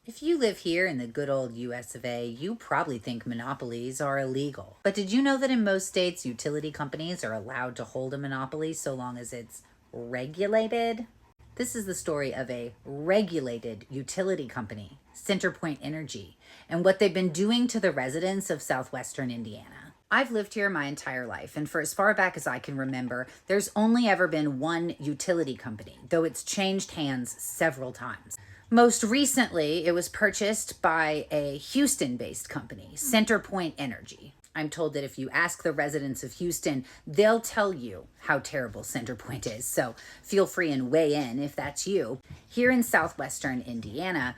If you live here in the good old US of A, you probably think monopolies are illegal. But did you know that in most states, utility companies are allowed to hold a monopoly so long as it's regulated? This is the story of a regulated utility company, Centerpoint Energy, and what they've been doing to the residents of Southwestern Indiana. I've lived here my entire life, and for as far back as I can remember, there's only ever been one utility company, though it's changed hands several times. Most recently, it was purchased by a Houston-based company, Centerpoint Energy. I'm told that if you ask the residents of Houston, they'll tell you how terrible Centerpoint is, so feel free and weigh in if that's you. Here in Southwestern Indiana,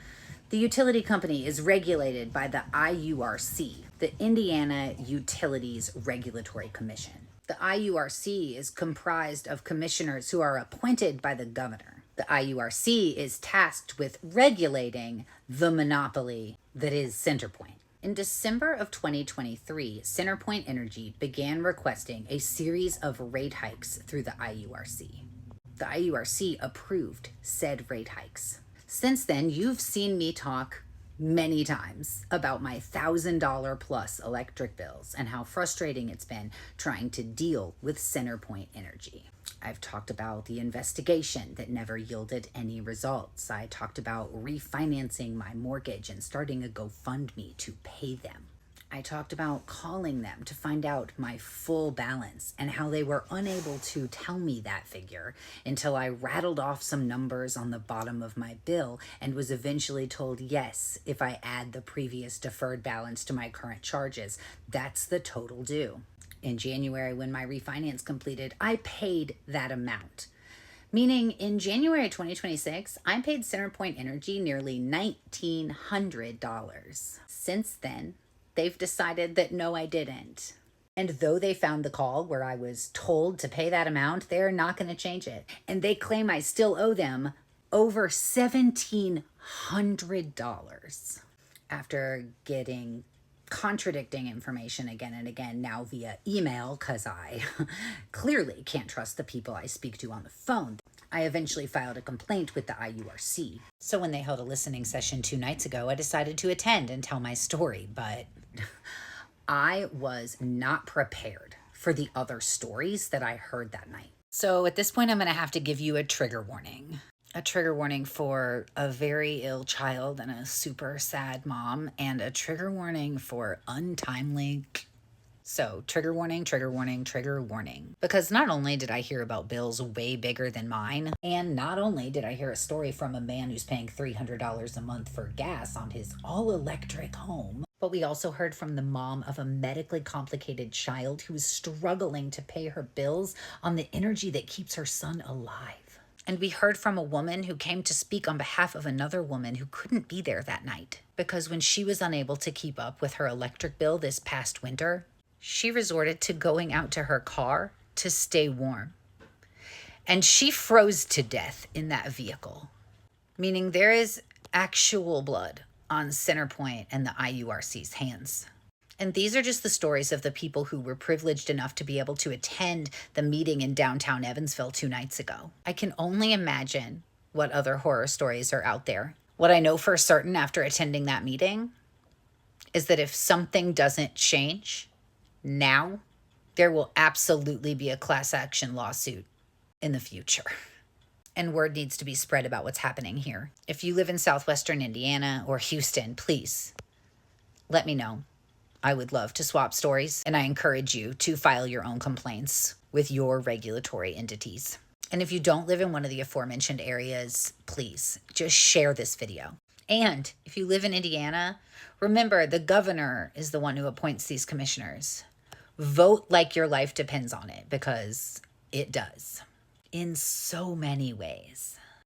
the utility company is regulated by the IURC, the Indiana Utilities Regulatory Commission. The IURC is comprised of commissioners who are appointed by the governor. The IURC is tasked with regulating the monopoly that is Centerpoint. In December of 2023, Centerpoint Energy began requesting a series of rate hikes through the IURC. The IURC approved said rate hikes. Since then, you've seen me talk many times about my $1,000 plus electric bills and how frustrating it's been trying to deal with Centerpoint Energy. I've talked about the investigation that never yielded any results. I talked about refinancing my mortgage and starting a GoFundMe to pay them. I talked about calling them to find out my full balance and how they were unable to tell me that figure until I rattled off some numbers on the bottom of my bill and was eventually told, yes, if I add the previous deferred balance to my current charges, that's the total due. In January, when my refinance completed, I paid that amount. Meaning in January 2026, I paid Centerpoint Energy nearly $1,900. Since then, they've decided that no, I didn't. And though they found the call where I was told to pay that amount, they're not going to change it. And they claim I still owe them over $1,700 after getting contradicting information again and again, now via email, because I clearly can't trust the people I speak to on the phone. I eventually filed a complaint with the IURC. So when they held a listening session 2 nights ago, I decided to attend and tell my story, but I was not prepared for the other stories that I heard that night. So at this point, I'm going to have to give you a trigger warning. A trigger warning for a very ill child and a super sad mom, and a trigger warning for untimely. So trigger warning, trigger warning, trigger warning. Because not only did I hear about bills way bigger than mine, and not only did I hear a story from a man who's paying $300 a month for gas on his all-electric home, but we also heard from the mom of a medically complicated child who is struggling to pay her bills on the energy that keeps her son alive. And we heard from a woman who came to speak on behalf of another woman who couldn't be there that night because when she was unable to keep up with her electric bill this past winter, she resorted to going out to her car to stay warm. And she froze to death in that vehicle, meaning there is actual blood on Centerpoint and the IURC's hands. And these are just the stories of the people who were privileged enough to be able to attend the meeting in downtown Evansville 2 nights ago. I can only imagine what other horror stories are out there. What I know for certain after attending that meeting is that if something doesn't change now, there will absolutely be a class action lawsuit in the future. And word needs to be spread about what's happening here. If you live in Southwestern Indiana or Houston, please let me know. I would love to swap stories, and I encourage you to file your own complaints with your regulatory entities. And if you don't live in one of the aforementioned areas, please just share this video. And if you live in Indiana, remember the governor is the one who appoints these commissioners. Vote like your life depends on it, because it does in so many ways.